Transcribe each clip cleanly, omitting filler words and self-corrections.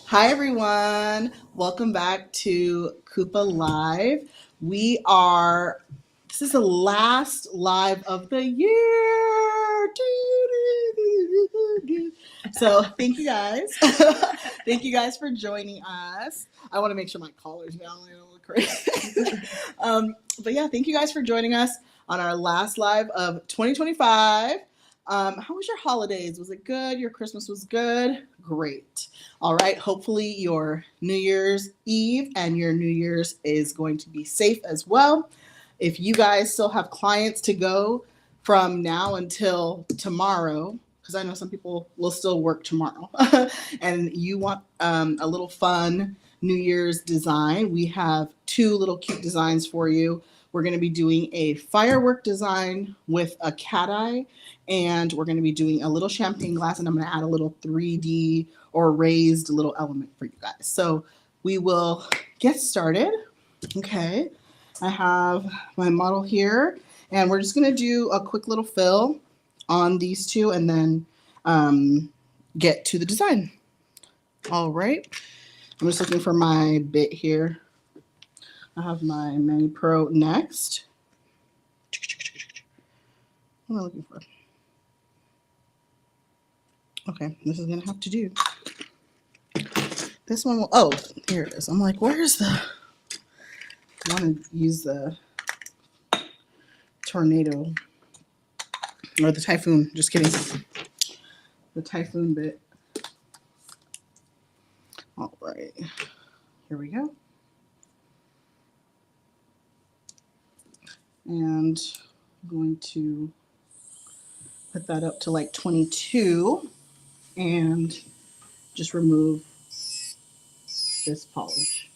Hi, everyone. Welcome back to Koopa Live. This is the last live of the year. So thank you guys. Thank you guys for joining us. I want to make sure my collar's down. I don't look crazy. But yeah, thank you guys for joining us on our last live of 2025. How was your holidays? Was it good? Your Christmas was good? Great. All right. Hopefully your New Year's Eve and your New Year's is going to be safe as well. If you guys still have clients to go from now until tomorrow, because I know some people will still work tomorrow, and you want a little fun New Year's design, we have two little cute designs for you. We're going to be doing a firework design with a cat eye, and we're going to be doing a little champagne glass, and I'm going to add a little 3D or raised little element for you guys. So we will get started. Okay, I have my model here, and we're just going to do a quick little fill on these two and then get to the design. All right, I'm just looking for my bit here. I have my Mani Pro next. What am I looking for? Okay, this is gonna have to do. This one will, oh, here it is. I'm like, where's the, I want to use the tornado or the typhoon, just kidding. The typhoon bit. All right, here we go. And I'm going to put that up to like 22 and just remove this polish.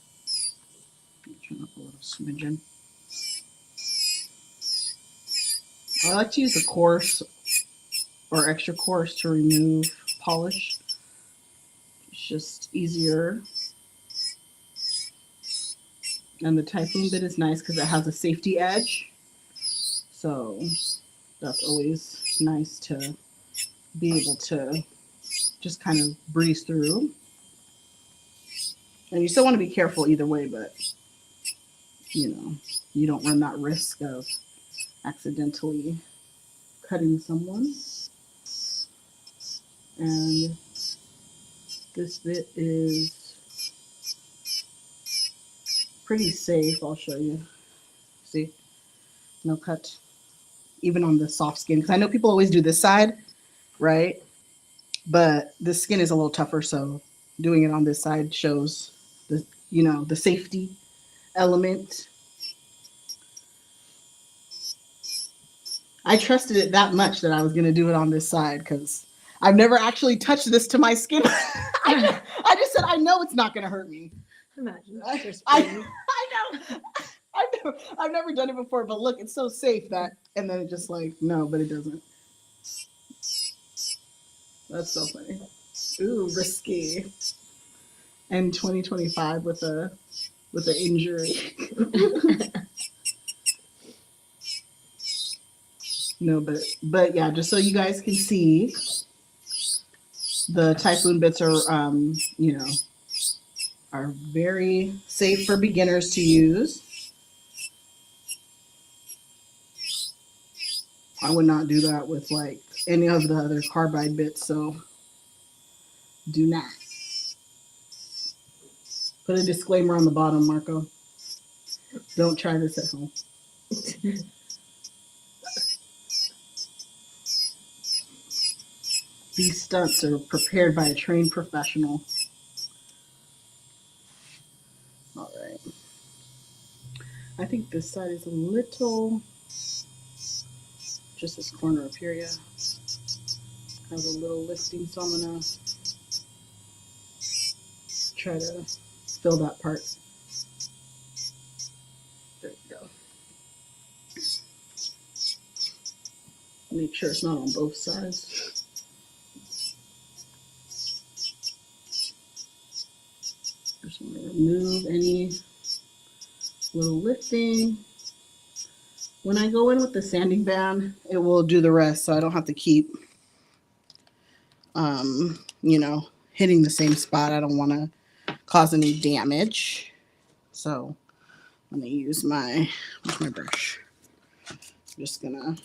Turn up a little smidgen. I like to use a coarse or extra coarse to remove polish. It's just easier. And the typhoon bit is nice because it has a safety edge. So that's always nice to be able to just kind of breeze through. And you still want to be careful either way, but you know, you don't run that risk of accidentally cutting someone. And this bit is pretty safe. I'll show you. See, no cut, even on the soft skin. Because I know people always do this side, right? But the skin is a little tougher, so doing it on this side shows the, you know, the safety element. I trusted it that much that I was going to do it on this side because I've never actually touched this to my skin. I just said, I know it's not going to hurt me. Imagine. I know I've never done it before, but look, it's so safe that, and then it just like, no, but it doesn't. That's so funny. Ooh, risky. And 2025 with an injury. No, but yeah, just so you guys can see, the Typhoon bits are are very safe for beginners to use. I would not do that with like any of the other carbide bits, so do not. Put a disclaimer on the bottom, Marco. Don't try this at home. These stunts are prepared by a trained professional. All right. I think this side is a little, just this corner up here, yeah. Has a little lifting, so I'm gonna try to fill that part. There we go. Make sure it's not on both sides. Just want to remove any little lifting. When I go in with the sanding band, it will do the rest, so I don't have to keep, hitting the same spot. I don't want to cause any damage. So I'm going to use where's my brush? I'm just going to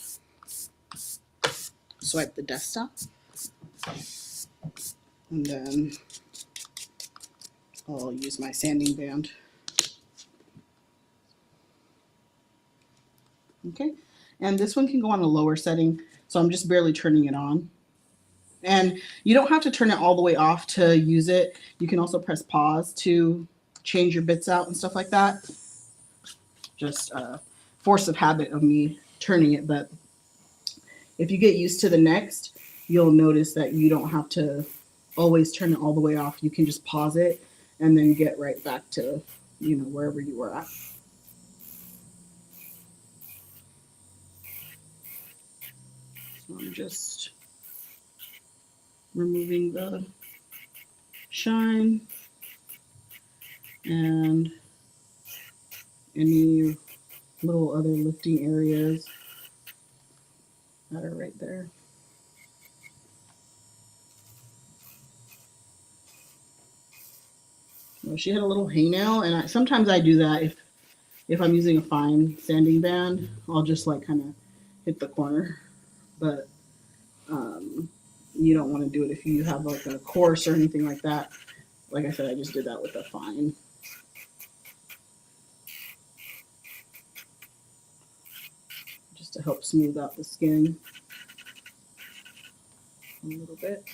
swipe the desktop. And then I'll use my sanding band. Okay, and this one can go on a lower setting, so I'm just barely turning it on. And you don't have to turn it all the way off to use it. You can also press pause to change your bits out and stuff like that. Just force of habit of me turning it, but if you get used to the next, you'll notice that you don't have to always turn it all the way off. You can just pause it and then get right back to, wherever you were at. So I'm just removing the shine and any little other lifting areas that are right there. Well, she had a little hangnail, and sometimes I do that if I'm using a fine sanding band. I'll just like kind of hit the corner, but you don't want to do it if you have like a coarse or anything like that. Like I said, I just did that with a fine. Just to help smooth out the skin a little bit.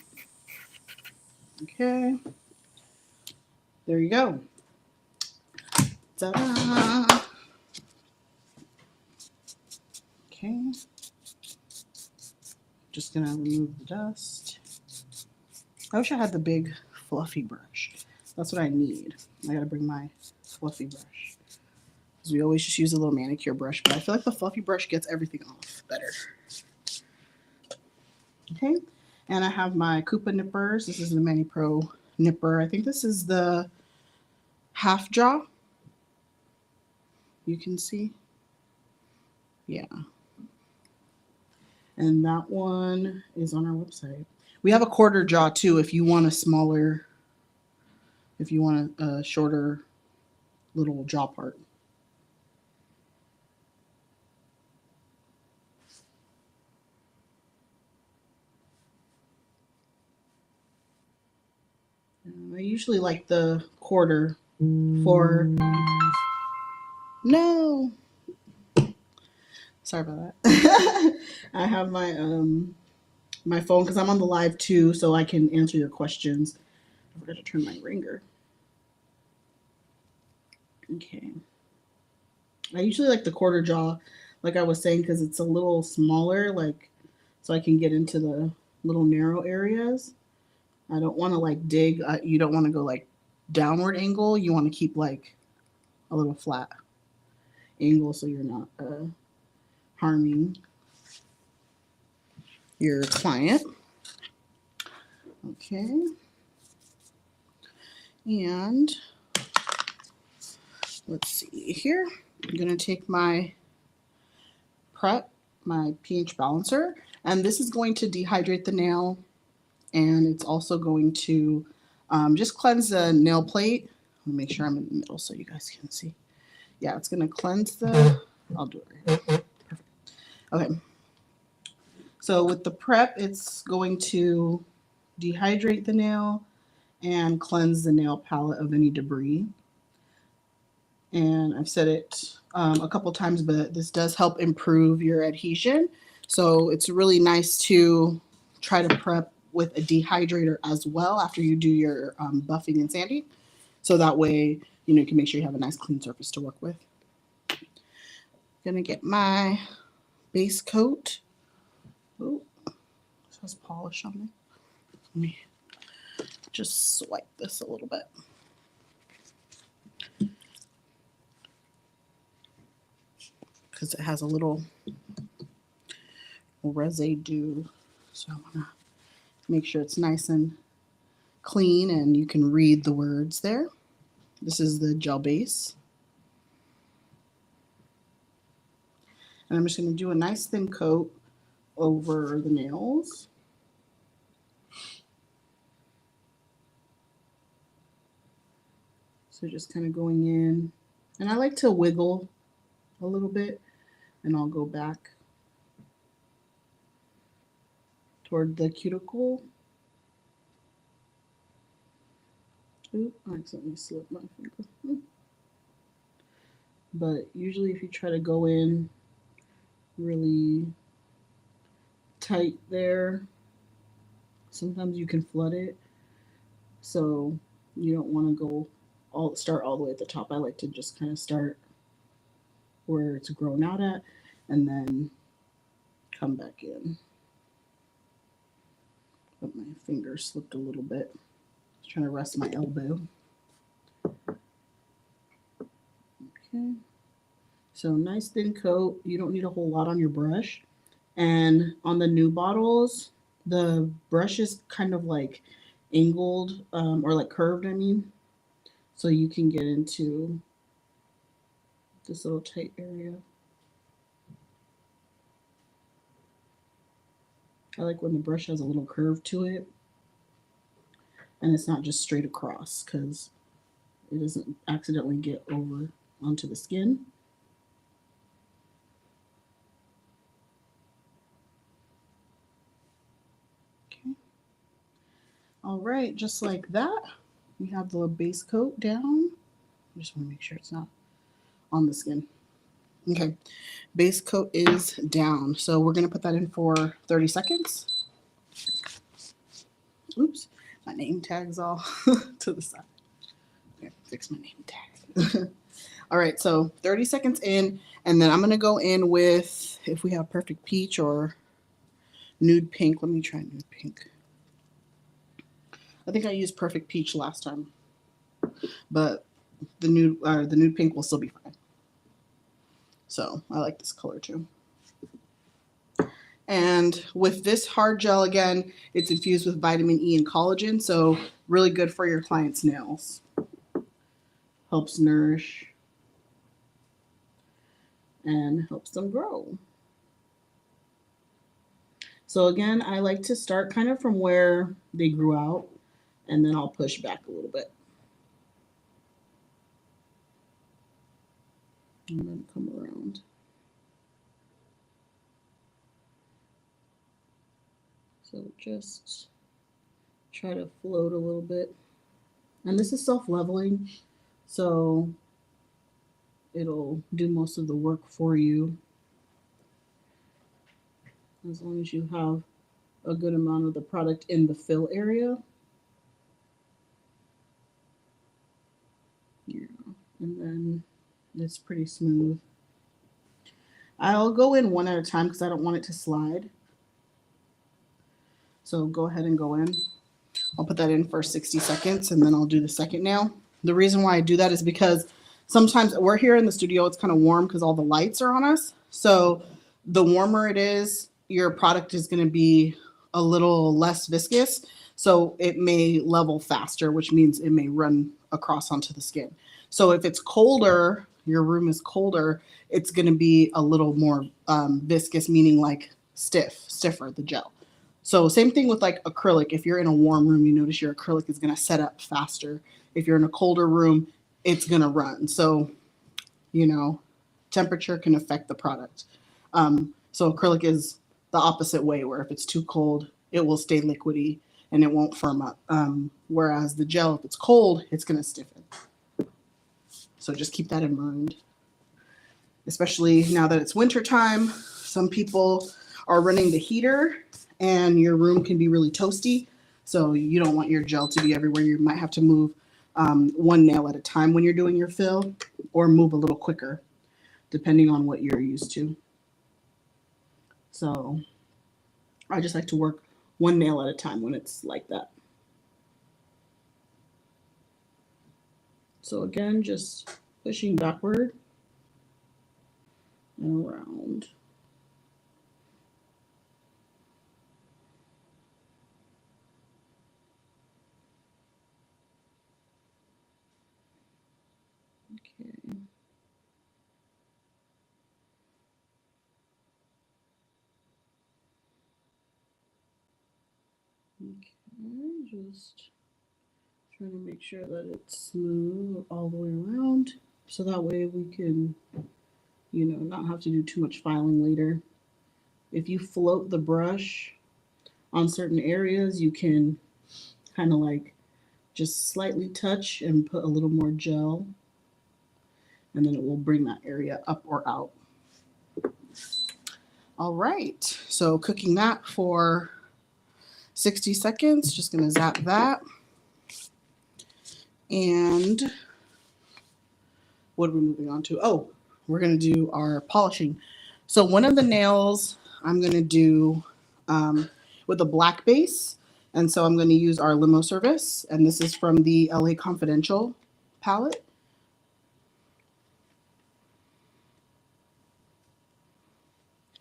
Okay. There you go. Ta-da! Okay. Just gonna remove the dust. I wish I had the big fluffy brush. That's what I need. I gotta bring my fluffy brush. Because we always just use a little manicure brush, but I feel like the fluffy brush gets everything off better. Okay, and I have my Koopa nippers. This is the Mani Pro nipper. I think this is the half jaw. You can see. Yeah. And that one is on our website. We have a quarter jaw too if you want a smaller, if you want a shorter little jaw part. I usually like the quarter for, no, sorry about that. I have my my phone because I'm on the live too, so I can answer your questions. I forgot to turn my ringer. Okay. I usually like the quarter jaw, like I was saying, because it's a little smaller, like, so I can get into the little narrow areas. I don't want to like dig. You don't want to go like downward angle. You want to keep like a little flat angle so you're not harming your client. Okay. And let's see here. I'm going to take my prep, my pH balancer, and this is going to dehydrate the nail, and it's also going to just cleanse the nail plate. Let me make sure I'm in the middle so you guys can see. Yeah, it's going to cleanse the, I'll do it right here. Perfect. Okay. So with the prep, it's going to dehydrate the nail and cleanse the nail palette of any debris. And I've said it a couple times, but this does help improve your adhesion. So it's really nice to try to prep with a dehydrator as well after you do your buffing and sanding. So that way, you can make sure you have a nice clean surface to work with. Gonna get my base coat. Oh, it says polish on me. Let me just swipe this a little bit. Because it has a little residue. So I want to make sure it's nice and clean and you can read the words there. This is the gel base. And I'm just going to do a nice thin coat over the nails. So just kind of going in. And I like to wiggle a little bit. And I'll go back toward the cuticle. Oop, I accidentally slipped my finger. But usually if you try to go in really tight there, sometimes you can flood it. So you don't want to start all the way at the top. I like to just kind of start where it's grown out at and then come back in. But my finger slipped a little bit. I was trying to rest my elbow. Okay. So nice thin coat. You don't need a whole lot on your brush. And on the new bottles, the brush is kind of like angled or like curved, I mean. So you can get into this little tight area. I like when the brush has a little curve to it and it's not just straight across because it doesn't accidentally get over onto the skin. Okay. All right, just like that, we have the base coat down. I just want to make sure it's not on the skin. Okay, base coat is down. So we're going to put that in for 30 seconds. Oops, my name tag's all to the side. Okay, fix my name tag. All right, so 30 seconds in, and then I'm going to go in with, if we have Perfect Peach or Nude Pink. Let me try Nude Pink. I think I used Perfect Peach last time, but the nude pink will still be fine. So I like this color too. And with this hard gel, again, it's infused with vitamin E and collagen, so really good for your client's nails. Helps nourish and helps them grow. So again, I like to start kind of from where they grew out, and then I'll push back a little bit. And then come around. So just try to float a little bit. And this is self-leveling, so it'll do most of the work for you. As long as you have a good amount of the product in the fill area. Yeah, and then it's pretty smooth. I'll go in one at a time because I don't want it to slide. So go ahead and go in. I'll put that in for 60 seconds and then I'll do the second nail. The reason why I do that is because sometimes we're here in the studio, it's kind of warm because all the lights are on us. So the warmer it is, your product is going to be a little less viscous. So it may level faster, which means it may run across onto the skin. So if it's colder, your room is colder, it's going to be a little more viscous, meaning like stiffer, the gel. So same thing with like acrylic. If you're in a warm room, you notice your acrylic is going to set up faster. If you're in a colder room, it's going to run. So, temperature can affect the product. So acrylic is the opposite way, where if it's too cold, it will stay liquidy and it won't firm up. Whereas the gel, if it's cold, it's going to stiffen. So just keep that in mind. Especially now that it's wintertime, some people are running the heater and your room can be really toasty. So you don't want your gel to be everywhere. You might have to move one nail at a time when you're doing your fill, or move a little quicker, depending on what you're used to. So I just like to work one nail at a time when it's like that. So again, just pushing backward and around. Okay. Okay, just trying to make sure that it's smooth all the way around, so that way we can, not have to do too much filing later. If you float the brush on certain areas, you can kind of like just slightly touch and put a little more gel, and then it will bring that area up or out. All right, so cooking that for 60 seconds, just gonna zap that. And what are we moving on to? Oh, we're gonna do our polishing. So one of the nails I'm gonna do with a black base. And so I'm gonna use our Limo Service, and this is from the LA Confidential palette.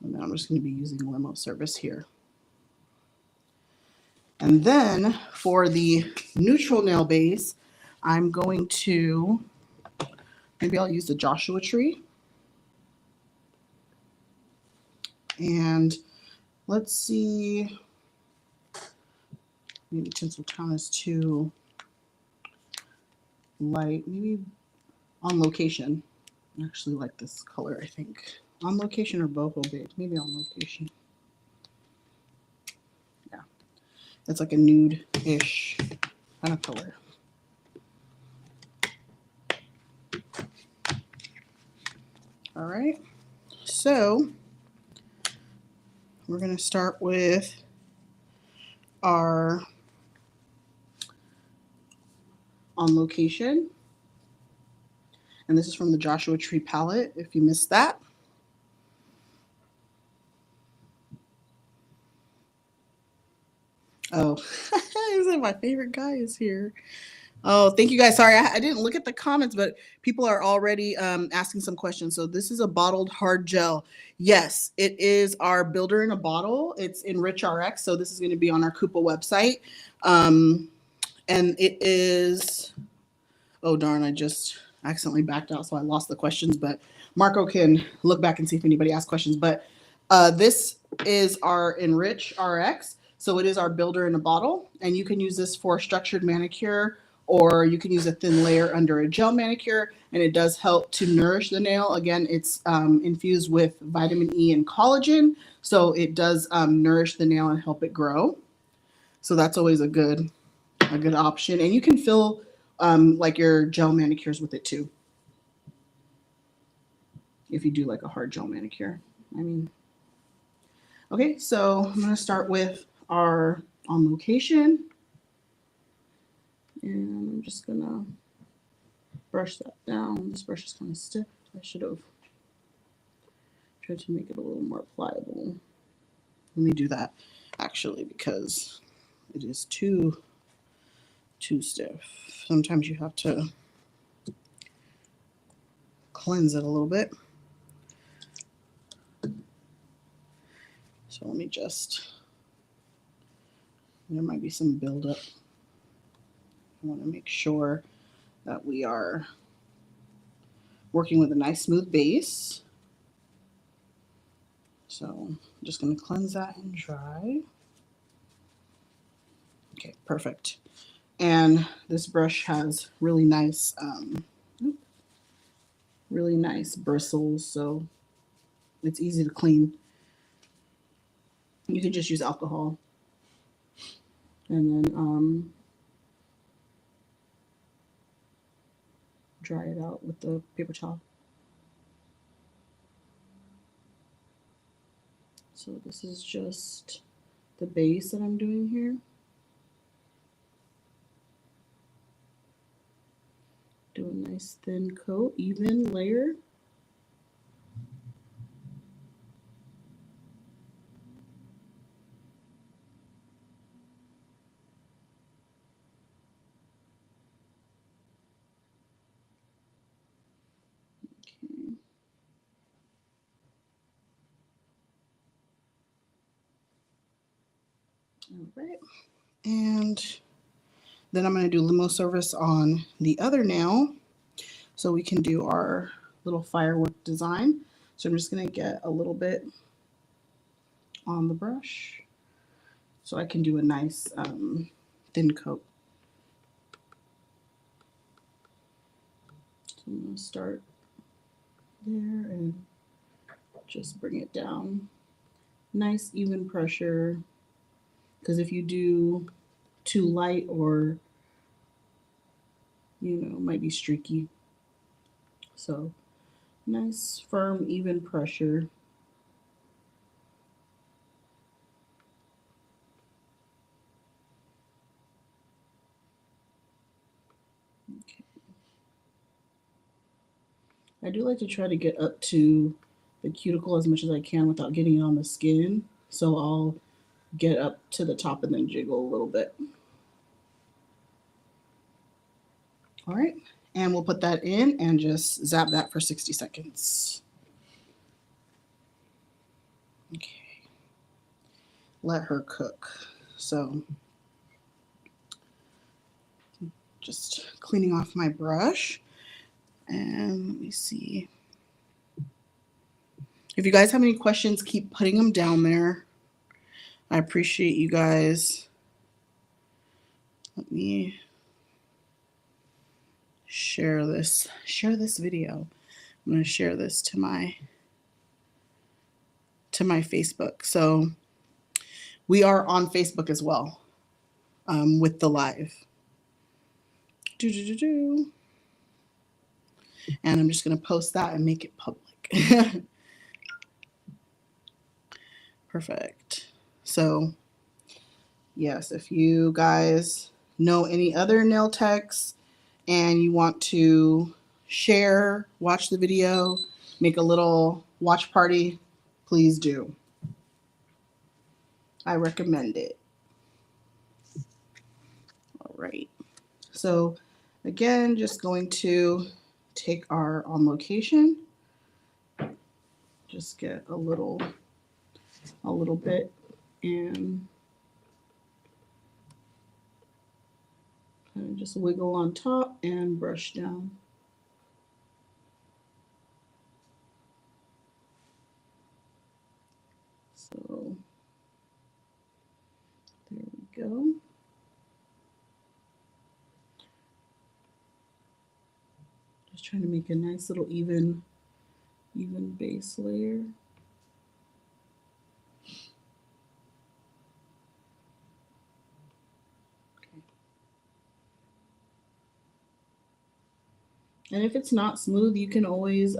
And then I'm just gonna be using Limo Service here. And then for the neutral nail base, I'm going to, maybe I'll use the Joshua Tree. And let's see, maybe Tinseltown is too light. Maybe On Location. I actually like this color, I think. On Location or Boho Big. Maybe On Location. Yeah. It's like a nude-ish kind of color. All right. So we're going to start with our On Location. And this is from the Joshua Tree palette, if you missed that. Oh, it's like my favorite guy is here. Oh, thank you guys. Sorry, I didn't look at the comments, but people are already asking some questions. So this is a bottled hard gel. Yes, it is our builder in a bottle. It's Enrich RX. So this is going to be on our Coupa website. And it is, oh darn, I just accidentally backed out, so I lost the questions, but Marco can look back and see if anybody asked questions. But this is our Enrich RX. So it is our builder in a bottle, and you can use this for structured manicure, or you can use a thin layer under a gel manicure, and it does help to nourish the nail. Again, it's infused with vitamin E and collagen, so it does nourish the nail and help it grow. So that's always a good option. And you can fill like your gel manicures with it too, if you do like a hard gel manicure. Okay, so I'm going to start with our On Location. And I'm just going to brush that down. This brush is kind of stiff. I should have tried to make it a little more pliable. Let me do that actually, because it is too stiff. Sometimes you have to cleanse it a little bit. So let me just, there might be some buildup. I want to make sure that we are working with a nice smooth base. So I'm just going to cleanse that and dry. Okay, perfect. And this brush has really nice bristles, so it's easy to clean. You can just use alcohol and then dry it out with the paper towel. So this is just the base that I'm doing here. Do a nice thin coat, even layer. Okay. All right. And then I'm going to do limo service on the other nail so we can do our little firework design. So I'm just going to get a little bit on the brush so I can do a nice thin coat. So I'm going to start there and just bring it down. Nice even pressure, because if you do too light or, you know, it might be streaky. So nice firm even pressure. Okay. I do like to try to get up to the cuticle as much as I can without getting it on the skin. So I'll get up to the top and then jiggle a little bit. All right, and we'll put that in and just zap that for 60 seconds. Okay, let her cook. So just cleaning off my brush, and let me see. If you guys have any questions, keep putting them down there. I appreciate you guys. Let me share this video. I'm going to share this to my Facebook. So we are on Facebook as well with the live. And I'm just going to post that and make it public. Perfect. So yes, if you guys know any other nail techs and you want to share, watch the video, make a little watch party, please do. I recommend it. All right. So again, just going to take our on location, just get a little bit and kind of just wiggle on top and brush down. So there we go. Just trying to make a nice little even base layer. Okay. And if it's not smooth, you can always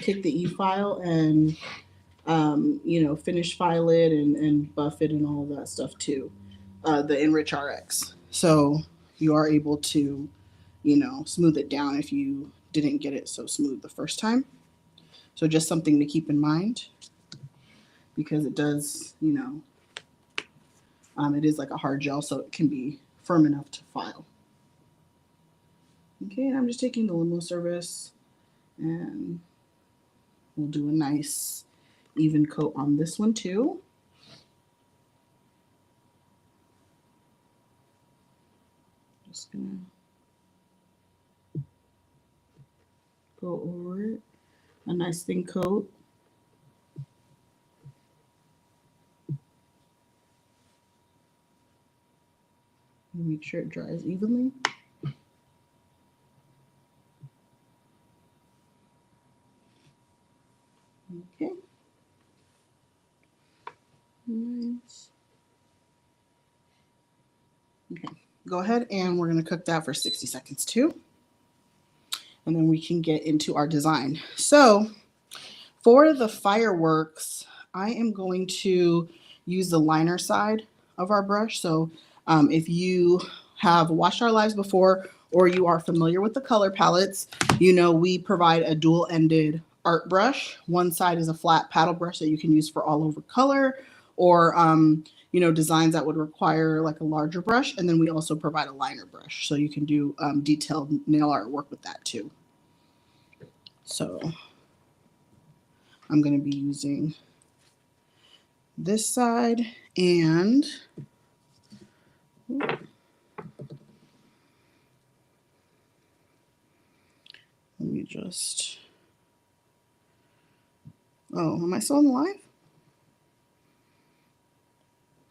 take the e-file and you know, finish file it and buff it and all of that stuff too. The Enrich RX. So you are able to, you know, smooth it down if you didn't get it so smooth the first time. So just something to keep in mind, because it does, you know, it is like a hard gel, so it can be firm enough to file. Okay, and I'm just taking the limo service And we'll do a nice even coat on this one too. Just gonna go over it. A nice thin coat. Make sure it dries evenly. Okay. Nice. Okay. Go ahead and we're going to cook that for 60 seconds too. And then we can get into our design. So for the fireworks, I am going to use the liner side of our brush. So if you have watched our lives before or you are familiar with the color palettes, you know we provide a dual-ended art brush. One side is a flat paddle brush that you can use for all over color or you know, designs that would require like a larger brush. And then we also provide a liner brush. So you can do detailed nail art work with that too. So I'm going to be using this side and let me just, oh, am I still on the live?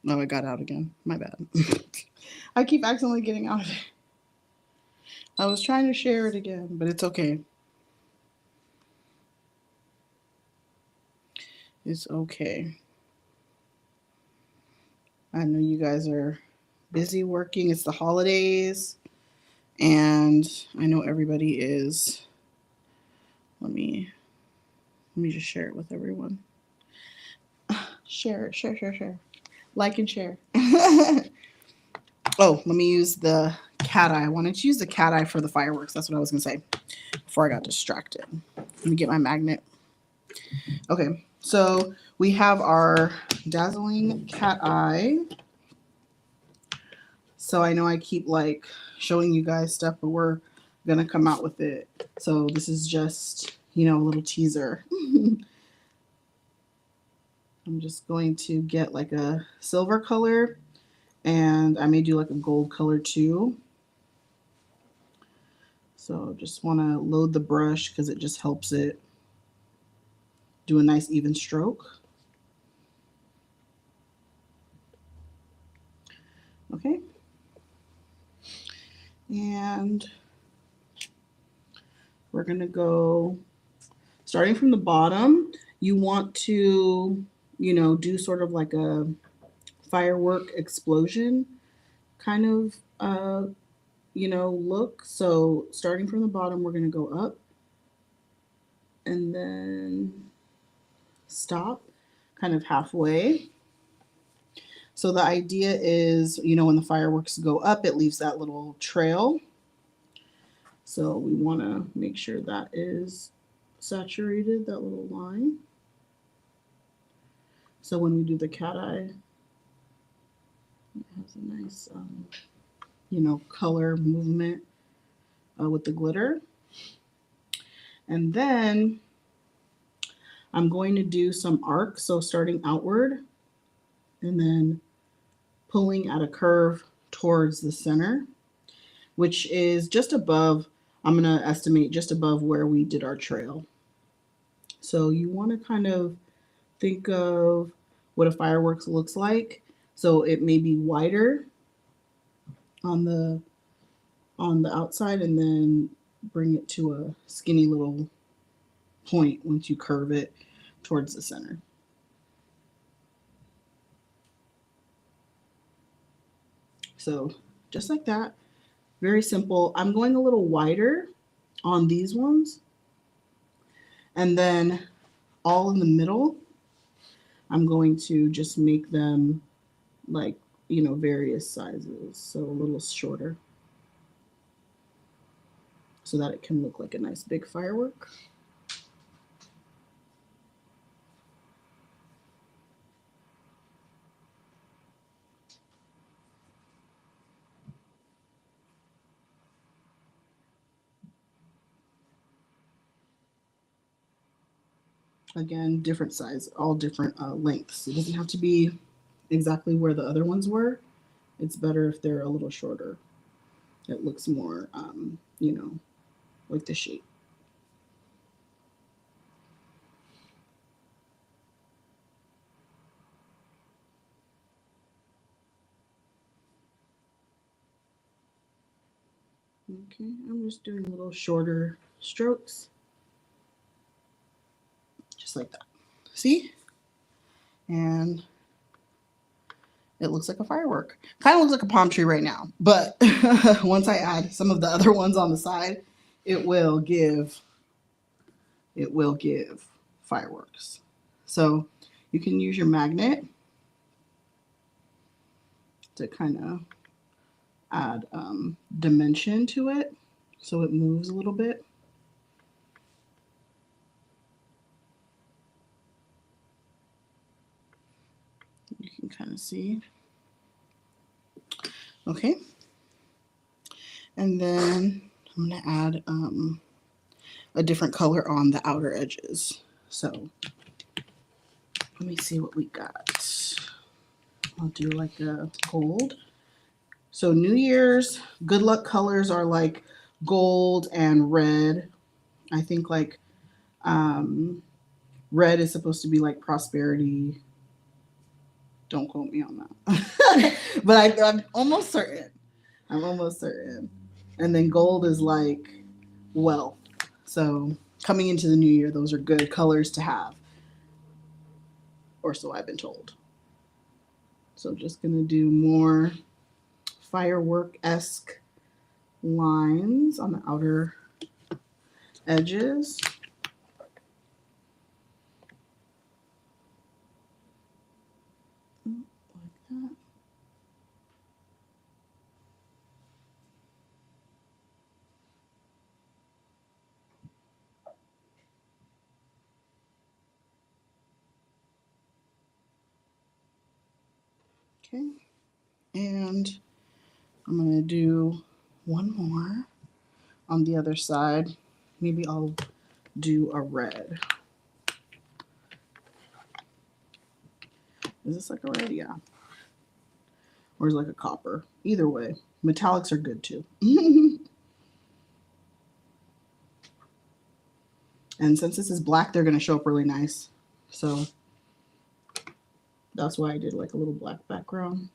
No, I got out again. My bad. I keep accidentally getting out of it. I was trying to share it again, but it's okay. It's okay. I know you guys are busy working. It's the holidays. And I know everybody is. Let me just share it with everyone. Share. Like and share. Oh, let me use the cat eye. I wanted to use the cat eye for the fireworks. That's what I was going to say before I got distracted. Let me get my magnet. Okay, so we have our dazzling cat eye. So I know I keep like showing you guys stuff, but we're going to come out with it. So this is just, you know, a little teaser. I'm just going to get like a silver color and I may do like a gold color too. So just want to load the brush because it just helps it do a nice even stroke. Okay. And we're going to go starting from the bottom. You want to, you know, do sort of like a firework explosion kind of, you know, look. So starting from the bottom, we're going to go up and then stop kind of halfway. So the idea is, you know, when the fireworks go up, it leaves that little trail. So we want to make sure that is saturated, that little line. So when we do the cat eye, it has a nice, you know, color movement with the glitter. And then I'm going to do some arcs. So starting outward and then pulling at a curve towards the center, which is just above, I'm going to estimate just above where we did our trail. So you want to kind of think of what a fireworks looks like. So it may be wider on the outside and then bring it to a skinny little point once you curve it towards the center. So just like that, very simple. I'm going a little wider on these ones. And then all in the middle, I'm going to just make them like, you know, various sizes. So a little shorter so that it can look like a nice big firework. Again, different size, all different lengths. It doesn't have to be exactly where the other ones were. It's better if they're a little shorter. It looks more, like the shape. Okay, I'm just doing little shorter strokes, just like that. See? And it looks like a firework. Kind of looks like a palm tree right now, but once I add some of the other ones on the side, it will give fireworks. So you can use your magnet to kind of add dimension to it so it moves a little bit. You can kind of see. Okay. And then I'm going to add a different color on the outer edges. So let me see what we got. I'll do like a gold. So New Year's good luck colors are like gold and red. I think like red is supposed to be like prosperity. Don't quote me on that. But I'm almost certain. I'm almost certain. And then gold is like wealth. So coming into the new year, those are good colors to have. Or so I've been told. So just going to do more firework-esque lines on the outer edges. Like that. Okay. And I'm going to do one more on the other side. Maybe I'll do a red. Is this like a red? Yeah. Or is it like a copper? Either way. Metallics are good too. And since this is black, they're going to show up really nice. So that's why I did like a little black background.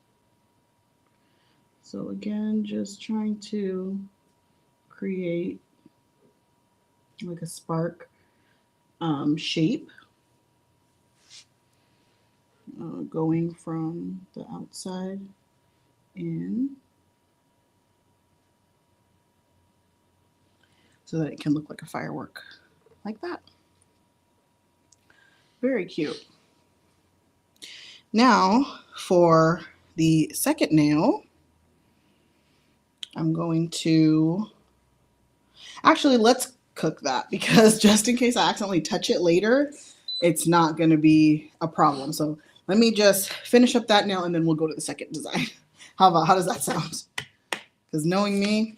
So again, just trying to create like a spark shape going from the outside in so that it can look like a firework like that. Very cute. Now for the second nail, I'm going to actually let's cook that because just in case I accidentally touch it later, it's not going to be a problem. So let me just finish up that nail and then we'll go to the second design. How does that sound? Because knowing me,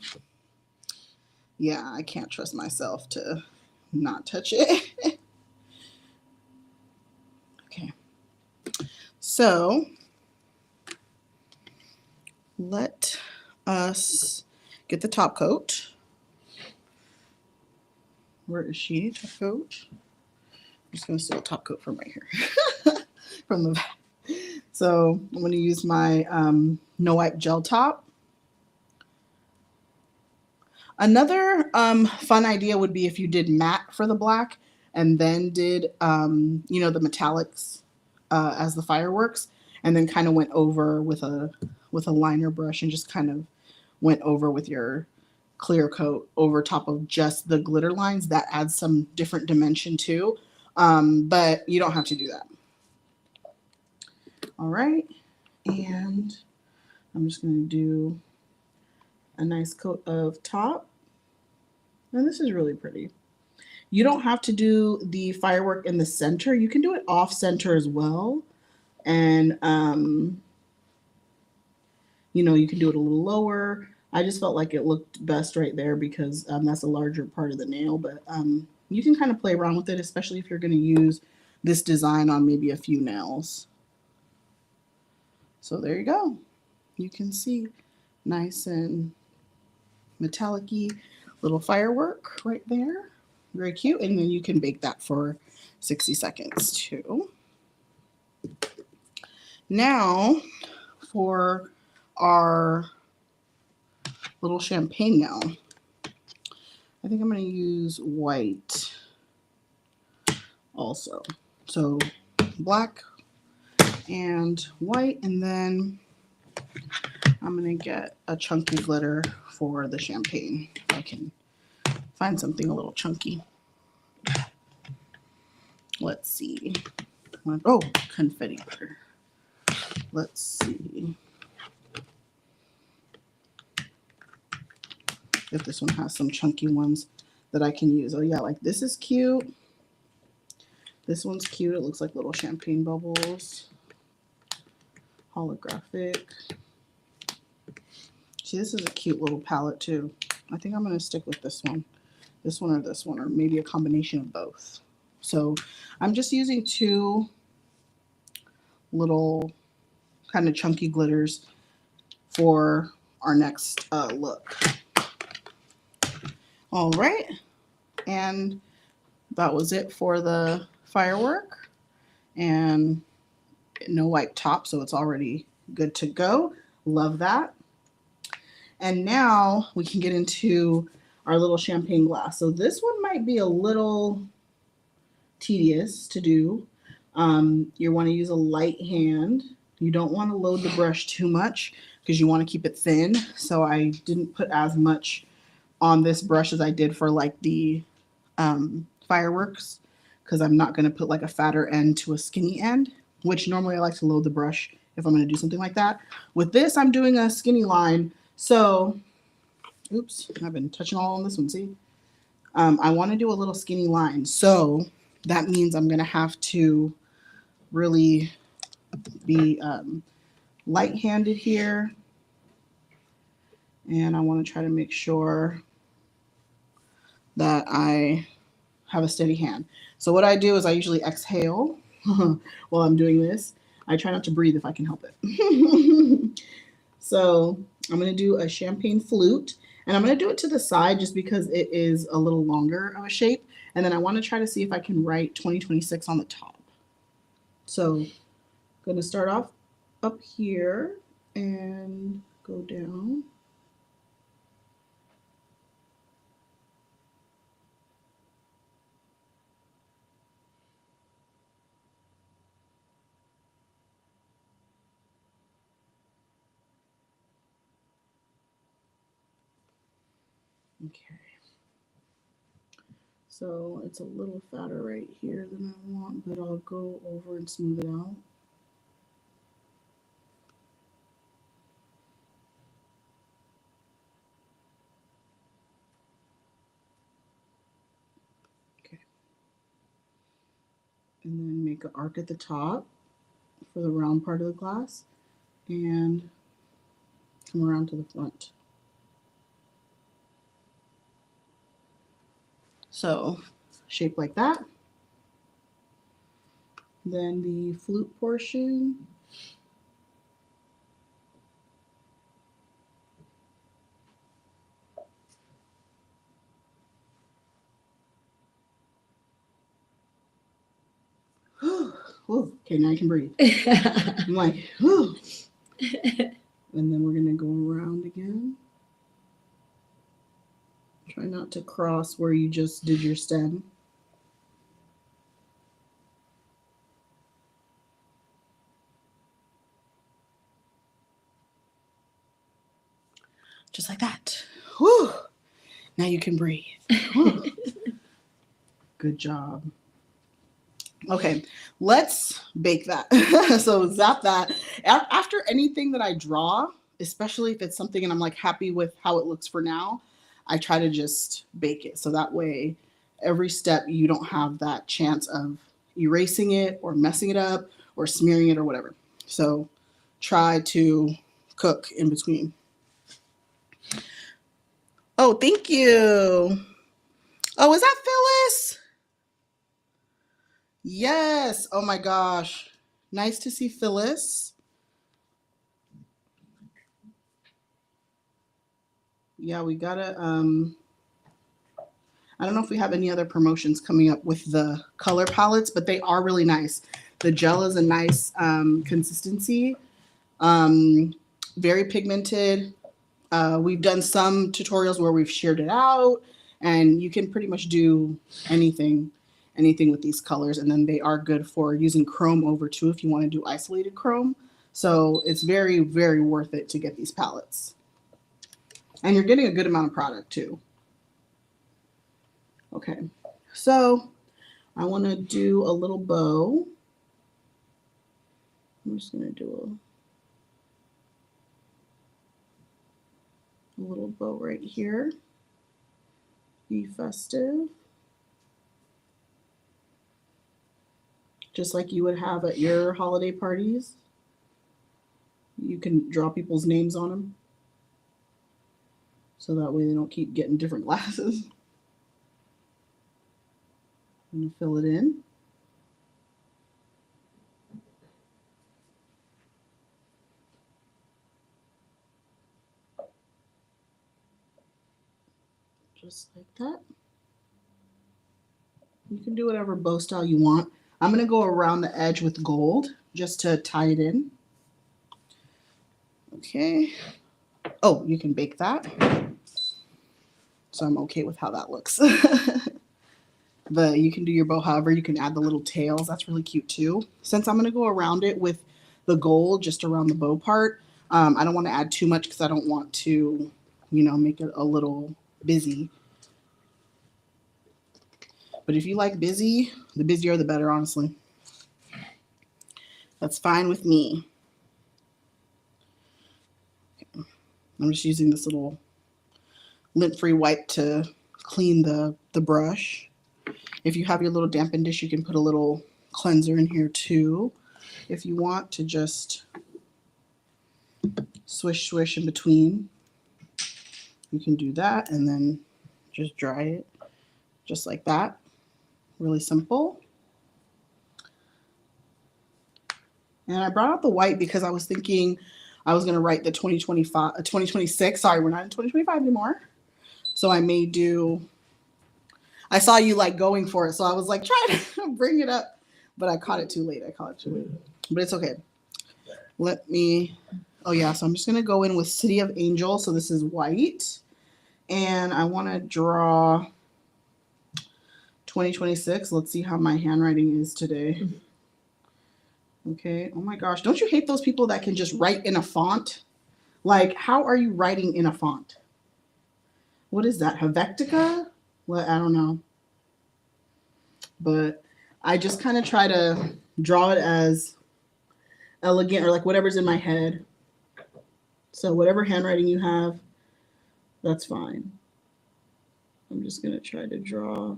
yeah, I can't trust myself to not touch it. Okay. So let us get the top coat. Where is she? Top coat. I'm just going to steal a top coat from right here. From the back. So I'm going to use my No Wipe Gel Top. Another fun idea would be if you did matte for the black and then did, the metallics as the fireworks, and then kind of went over with a liner brush and just kind of went over with your clear coat over top of just the glitter lines. That adds some different dimension too, but you don't have to do that. All right, and I'm just going to do a nice coat of top. And this is really pretty. You don't have to do the firework in the center. You can do it off center as well. And, you can do it a little lower. I just felt like it looked best right there because that's a larger part of the nail. But, you can kind of play around with it, especially if you're going to use this design on maybe a few nails. So there you go. You can see nice and metallic-y little firework right there. Very cute. And then you can bake that for 60 seconds too. Now for our little champagne gown. I think I'm going to use white also. So black and white, and then I'm going to get a chunky glitter for the champagne. I can find something a little chunky. Let's see. Oh, confetti glitter. Let's see if this one has some chunky ones that I can use. Oh yeah, like this is cute. This one's cute. It looks like little champagne bubbles. Holographic. See, this is a cute little palette too. I think I'm going to stick with this one. This one, or maybe a combination of both. So I'm just using 2 little kind of chunky glitters for our next look. All right. And that was it for the firework. And no wipe top, so it's already good to go. Love that. And now we can get into our little champagne glass. So this one might be a little tedious to do. You want to use a light hand. You don't want to load the brush too much because you want to keep it thin. So I didn't put as much on this brush as I did for like the fireworks, because I'm not going to put like a fatter end to a skinny end, which normally I like to load the brush if I'm going to do something like that. With this, I'm doing a skinny line. So, oops, I've been touching all on this one, see? I want to do a little skinny line. So that means I'm going to have to really be light-handed here. And I want to try to make sure that I have a steady hand. So what I do is I usually exhale while I'm doing this. I try not to breathe if I can help it. So I'm going to do a champagne flute, and I'm going to do it to the side just because it is a little longer of a shape. And then I want to try to see if I can write 2026 on the top. So I'm going to start off up here and go down. Okay. So it's a little fatter right here than I want, but I'll go over and smooth it out. Okay. And then make an arc at the top for the round part of the glass and come around to the front. So shape like that. Then the flute portion. Okay, now I can breathe. I'm like, whew. And then we're going to go around again. Try not to cross where you just did your stem. Just like that. Whew. Now you can breathe. Good job. Okay, let's bake that. So zap that. After anything that I draw, especially if it's something and I'm like happy with how it looks for now, I try to just bake it. So that way, every step you don't have that chance of erasing it or messing it up or smearing it or whatever. So try to cook in between. Oh, thank you. Oh, is that Phyllis? Yes. Oh my gosh. Nice to see Phyllis. Yeah, we gotta I don't know if we have any other promotions coming up with the color palettes, but they are really nice. The gel is a nice consistency, um, very pigmented. We've done some tutorials where we've sheared it out, and you can pretty much do anything, anything with these colors. And then they are good for using chrome over too if you want to do isolated chrome. So it's very, very worth it to get these palettes. And you're getting a good amount of product too. Okay, so I want to do a little bow. I'm just going to do a little bow right here. Be festive. Just like you would have at your holiday parties. You can draw people's names on them. So that way they don't keep getting different glasses. I'm going to fill it in. Just like that. You can do whatever bow style you want. I'm going to go around the edge with gold just to tie it in. Okay. Oh, you can bake that. So I'm okay with how that looks. But you can do your bow however. You can add the little tails. That's really cute too. Since I'm going to go around it with the gold just around the bow part, I don't want to add too much because I don't want to, make it a little busy. But if you like busy, the busier the better, honestly. That's fine with me. Okay. I'm just using this little lint-free wipe to clean the brush. If you have your little dampen dish, you can put a little cleanser in here too. If you want to just swish, swish in between, you can do that and then just dry it just like that. Really simple. And I brought out the white because I was thinking I was going to write the 2026. Sorry, we're not in 2025 anymore. So I may do, I saw you like going for it. So I was like, trying to bring it up, but I caught it too late. But it's okay. Let me, oh yeah. So I'm just going to go in with City of Angel. So this is white. And I want to draw 2026. Let's see how my handwriting is today. Okay. Oh my gosh. Don't you hate those people that can just write in a font? Like, how are you writing in a font? What is that? Helvetica? What? I don't know. But I just kind of try to draw it as elegant or like whatever's in my head. So whatever handwriting you have, that's fine. I'm just going to try to draw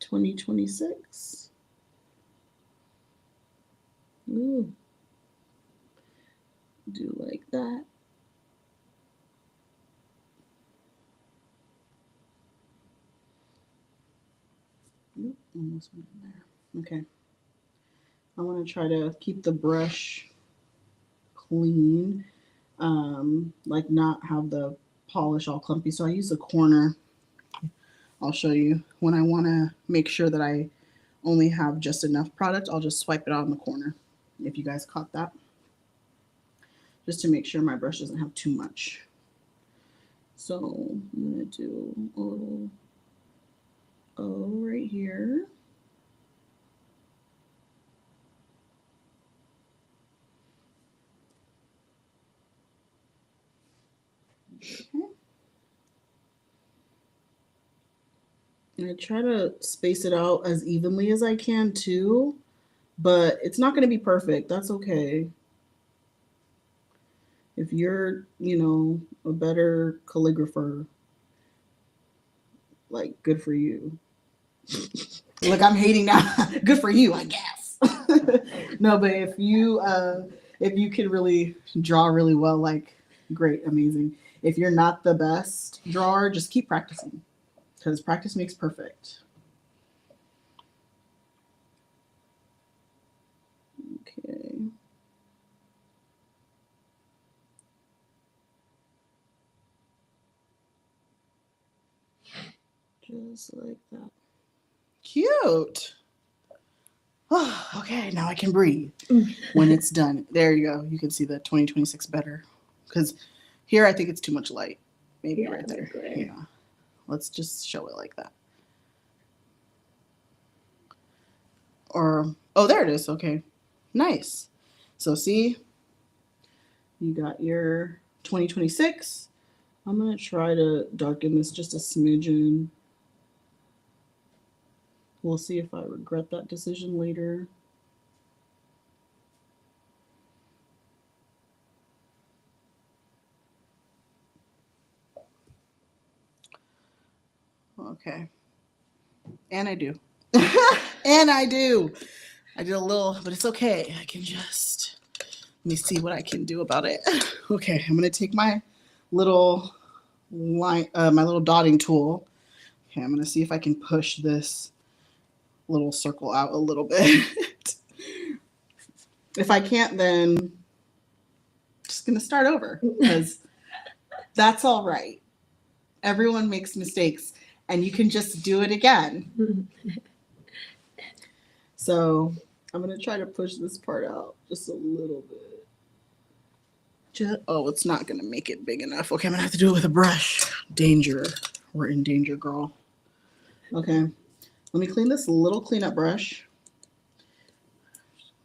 2026. Ooh. Do like that. Oop, almost went in there. Okay. I want to try to keep the brush clean, like not have the polish all clumpy. So I use the corner. I'll show you when I want to make sure that I only have just enough product. I'll just swipe it out in the corner. If you guys caught that, just to make sure my brush doesn't have too much. So I'm going to do a little O right here. Okay. And I try to space it out as evenly as I can too, but it's not going to be perfect. That's okay. If you're, a better calligrapher, like, good for you. Look, I'm hating now. Good for you, I guess. No, but if you can really draw really well, like, great, amazing. If you're not the best drawer, just keep practicing because practice makes perfect. Just like that. Cute. Oh, okay, now I can breathe when it's done. There you go. You can see the 2026 better. Because here I think it's too much light. Maybe right there. Yeah. Let's just show it like that. Or, oh, there it is. Okay. Nice. So see, you got your 2026. I'm going to try to darken this just a smidgen. We'll see if I regret that decision later. Okay. And I do. And I do. I did a little, but it's okay. I can just, let me see what I can do about it. Okay, I'm going to take my little line, my little dotting tool. Okay, I'm going to see if I can push this little circle out a little bit. If I can't, then I'm just going to start over because that's all right. Everyone makes mistakes and you can just do it again. So I'm going to try to push this part out just a little bit. Oh, it's not going to make it big enough. Okay, I'm going to have to do it with a brush. Danger. We're in danger, girl. Okay. Let me clean this little cleanup brush.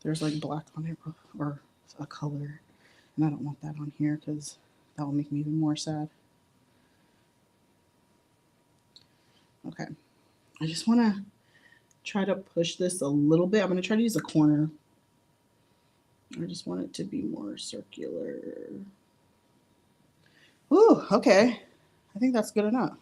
There's like black on it or a color. And I don't want that on here because that will make me even more sad. Okay. I just want to try to push this a little bit. I'm going to try to use a corner. I just want it to be more circular. Ooh, okay. I think that's good enough.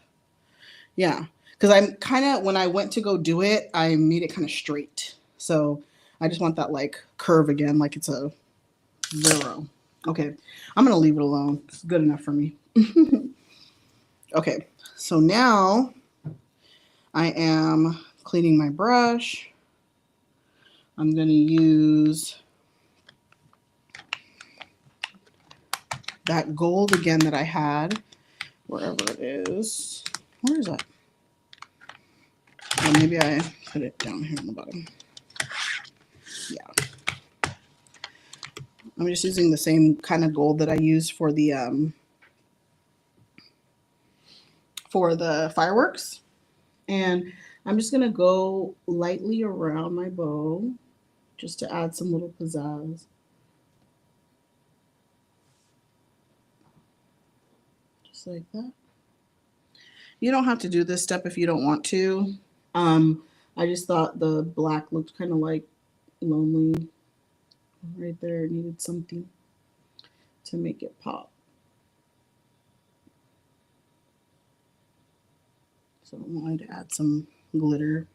Yeah, because I'm kind of, when I went to go do it, I made it kind of straight. So I just want that like curve again, like it's a 0. Okay, I'm going to leave it alone. It's good enough for me. Okay, so now I am cleaning my brush. I'm going to use that gold again that I had, wherever it is. Where is that? Or maybe I put it down here on the bottom. Yeah. I'm just using the same kind of gold that I used for the fireworks. And I'm just going to go lightly around my bow just to add some little pizzazz. Just like that. You don't have to do this step if you don't want to. I just thought the black looked kind of like lonely right there. It needed something to make it pop. So I wanted to add some glitter.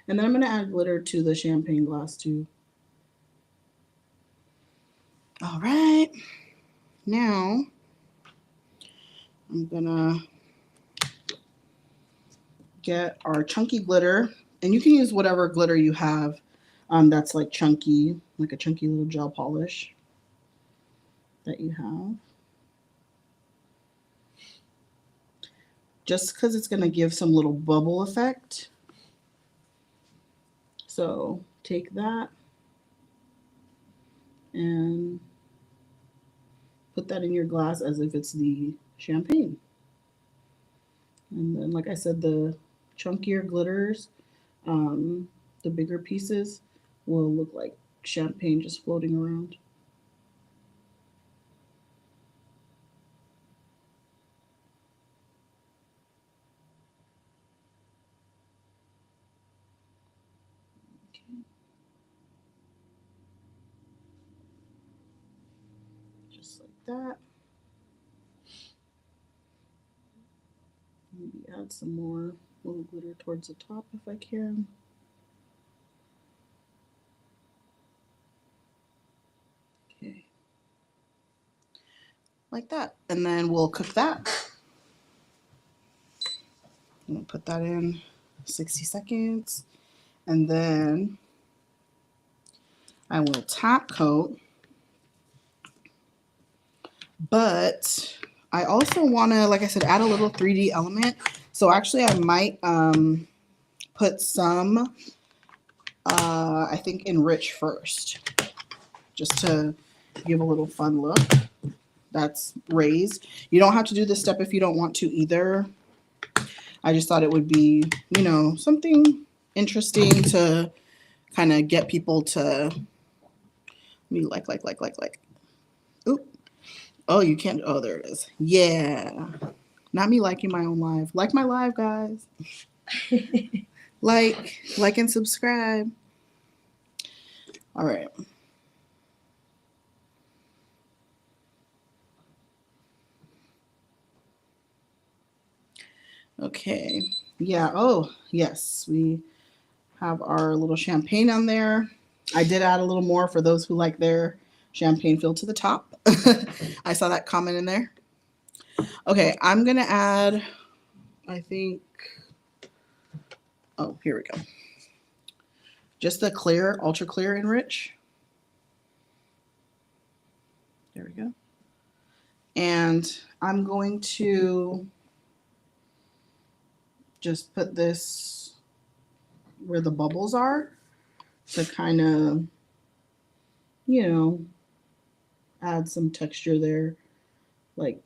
And then I'm going to add glitter to the champagne glass too. All right. Now I'm going to get our chunky glitter. And you can use whatever glitter you have that's like chunky, like a chunky little gel polish that you have. Just because it's going to give some little bubble effect. So take that and put that in your glass as if it's the champagne. And then, like I said, the chunkier glitters, the bigger pieces, will look like champagne just floating around. Okay. Just like that. Maybe add some more little glitter towards the top if I can. Okay. Like that. And then we'll cook that. I'm going to put that in 60 seconds. And then I will top coat. But I also want to, like I said, add a little 3D element. So actually I might put some, I think enrich first, just to give a little fun look. That's raised. You don't have to do this step if you don't want to either. I just thought it would be, you know, something interesting to kind of get people to be like. Oop. Oh, you can't. Oh, there it is. Yeah. Not me liking my own live. Like my live, guys. like and subscribe. All right. Okay. Yeah. Oh, yes. We have our little champagne on there. I did add a little more for those who like their champagne filled to the top. I saw that comment in there. Okay, I'm going to add, I think, oh, here we go. Just the clear, ultra clear enrich. There we go. And I'm going to just put this where the bubbles are to kind of, you know, add some texture there, like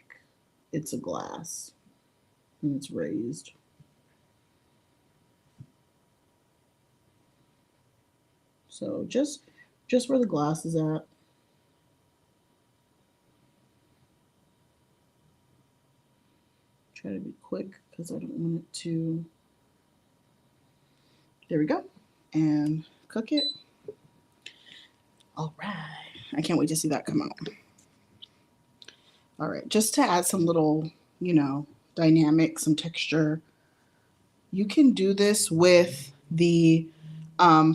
it's a glass and it's raised. So just where the glass is at. Try to be quick because I don't want it to. There we go. And cook it. All right. I can't wait to see that come out. All right. Just to add some little, you know, dynamic, some texture. You can do this with the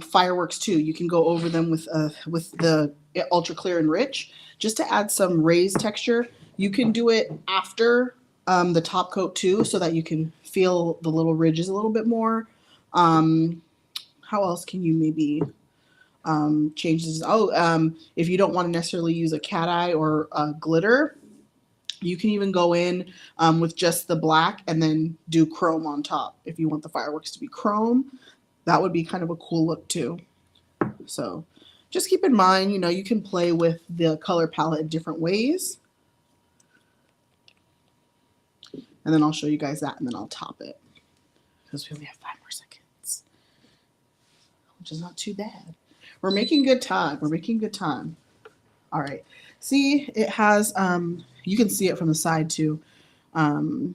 fireworks too. You can go over them with the ultra clear and rich just to add some raised texture. You can do it after the top coat too, so that you can feel the little ridges a little bit more. How else can you maybe change this? Oh, if you don't want to necessarily use a cat eye or glitter, you can even go in with just the black and then do chrome on top. If you want the fireworks to be chrome, that would be kind of a cool look too. So just keep in mind, you know, you can play with the color palette in different ways. And then I'll show you guys that and then I'll top it because we only have 5 more seconds, which is not too bad. We're making good time. We're making good time. All right. See, it has, you can see it from the side too. When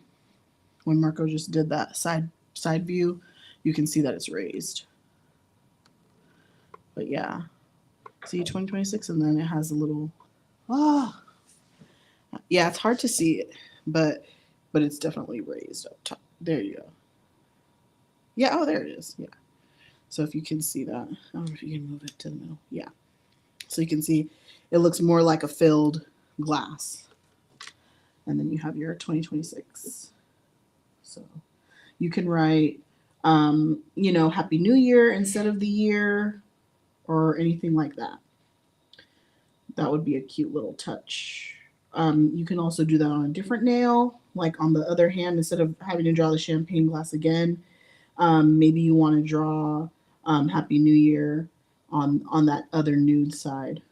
Marco just did that side view, you can see that it's raised. But yeah, see 2026, and then it has a little, yeah, it's hard to see it, but it's definitely raised up top. There you go. Yeah, oh, there it is. Yeah. So if you can see that, I don't know if you can move it to the middle. Yeah. So you can see it looks more like a filled glass. And then you have your 2026. So you can write, you know, Happy New Year instead of the year or anything like that. That would be a cute little touch. You can also do that on a different nail, like on the other hand, instead of having to draw the champagne glass again. Maybe you want to draw Happy New Year on that other nude side.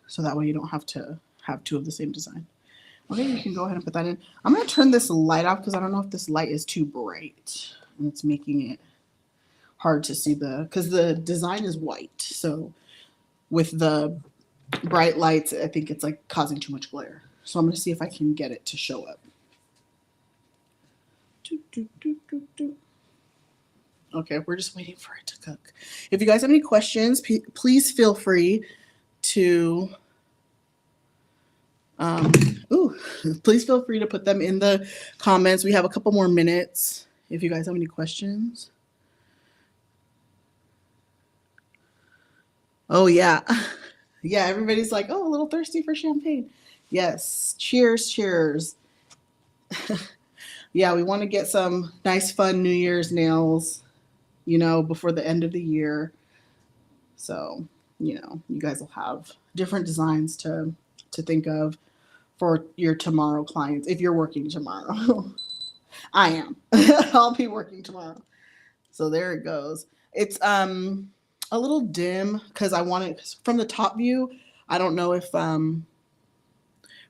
So that way you don't have to have 2 of the same design. Okay, you can go ahead and put that in. I'm going to turn this light off because I don't know if this light is too bright. And it's making it hard to see because the design is white. So with the bright lights, I think it's like causing too much glare. So I'm going to see if I can get it to show up. Okay, we're just waiting for it to cook. If you guys have any questions, please feel free to please feel free to put them in the comments. We have a couple more minutes if you guys have any questions. Oh yeah. Yeah, everybody's like, oh, a little thirsty for champagne. Yes. Cheers, cheers. Yeah, we want to get some nice fun New Year's nails, you know, before the end of the year. So, you know, you guys will have different designs to think of for your tomorrow clients if you're working tomorrow. I am. I'll be working tomorrow. So there it goes. It's a little dim because I want it from the top view. I don't know if from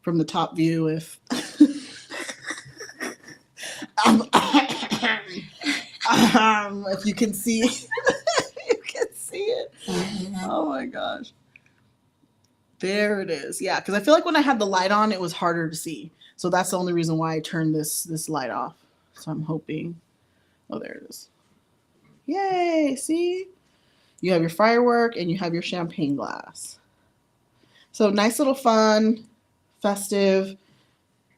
the top view if um, if you can see you can see it. Oh my gosh. There it is. Yeah, because I feel like when I had the light on, it was harder to see. So that's the only reason why I turned this light off. So I'm hoping. Oh, there it is. Yay! See, you have your firework and you have your champagne glass. So nice little fun, festive,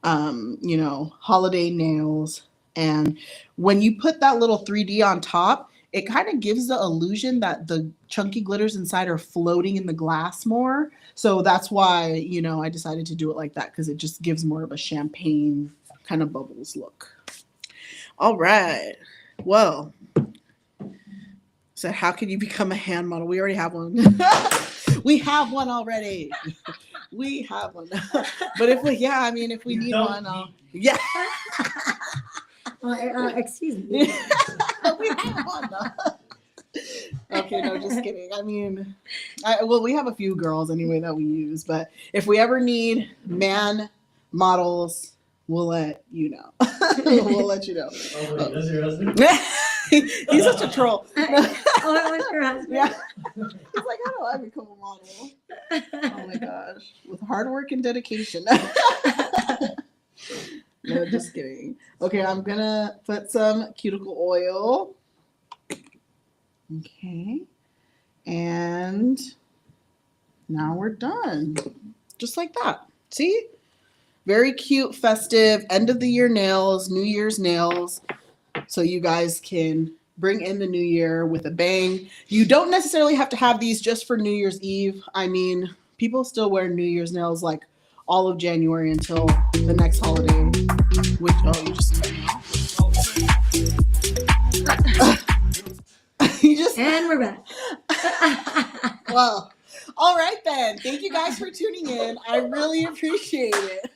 holiday nails. And when you put that little 3D on top, it kind of gives the illusion that the chunky glitters inside are floating in the glass more. So that's why, I decided to do it like that because it just gives more of a champagne kind of bubbles look. All right. Well, so how can you become a hand model? We already have one. We have one already. We have one. But if we need one, yeah. Excuse me. We have one. Okay, no, just kidding. I mean, we have a few girls anyway that we use, but if we ever need man models, we'll let you know. We'll let you know. Oh, wait, that's your husband? He's such a troll. Oh, it was your husband. Yeah. He's like, how do I become a model? Oh my gosh. With hard work and dedication. No, just kidding. Okay, I'm gonna put some cuticle oil. Okay. And now we're done. Just like that. See? Very cute, festive, end of the year nails, New Year's nails. So you guys can bring in the new year with a bang. You don't necessarily have to have these just for New Year's Eve. I mean, people still wear New Year's nails like all of January until the next holiday. Which, And we're back. Well, all right then. Thank you guys for tuning in. I really appreciate it.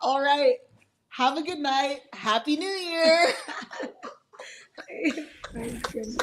All right. Have a good night. Happy New Year. My goodness.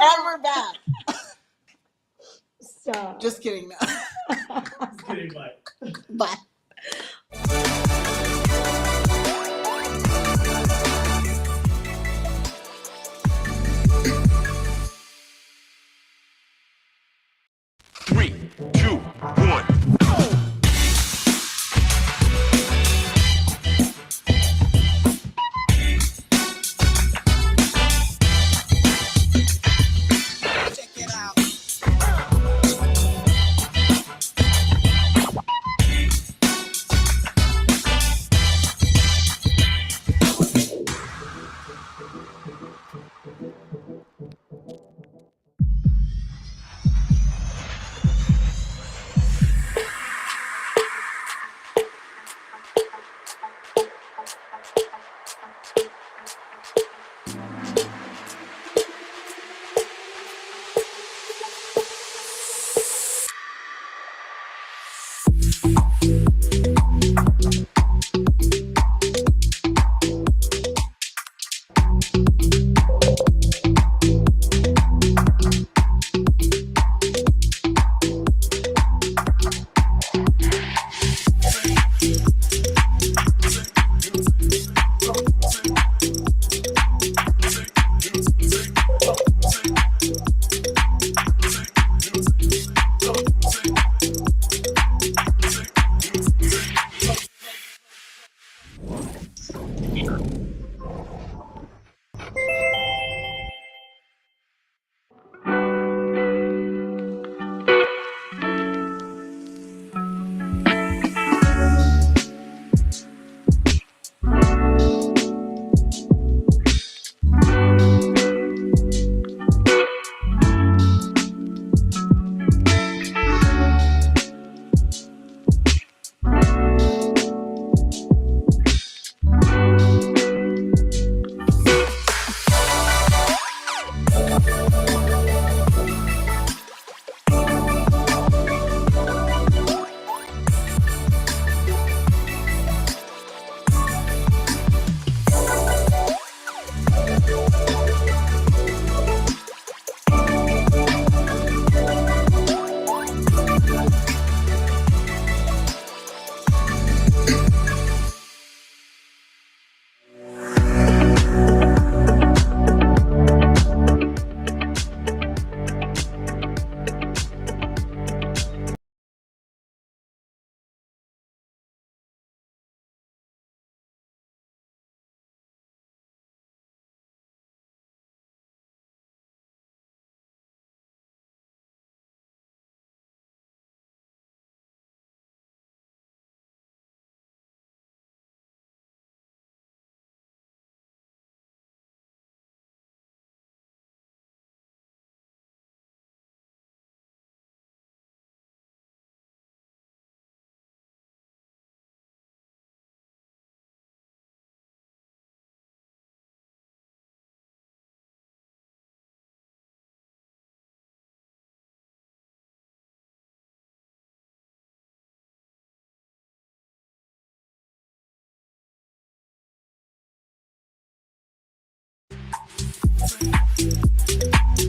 And we're back. Stop. Just kidding. No. Just kidding, bye. Bye. Three, two, one.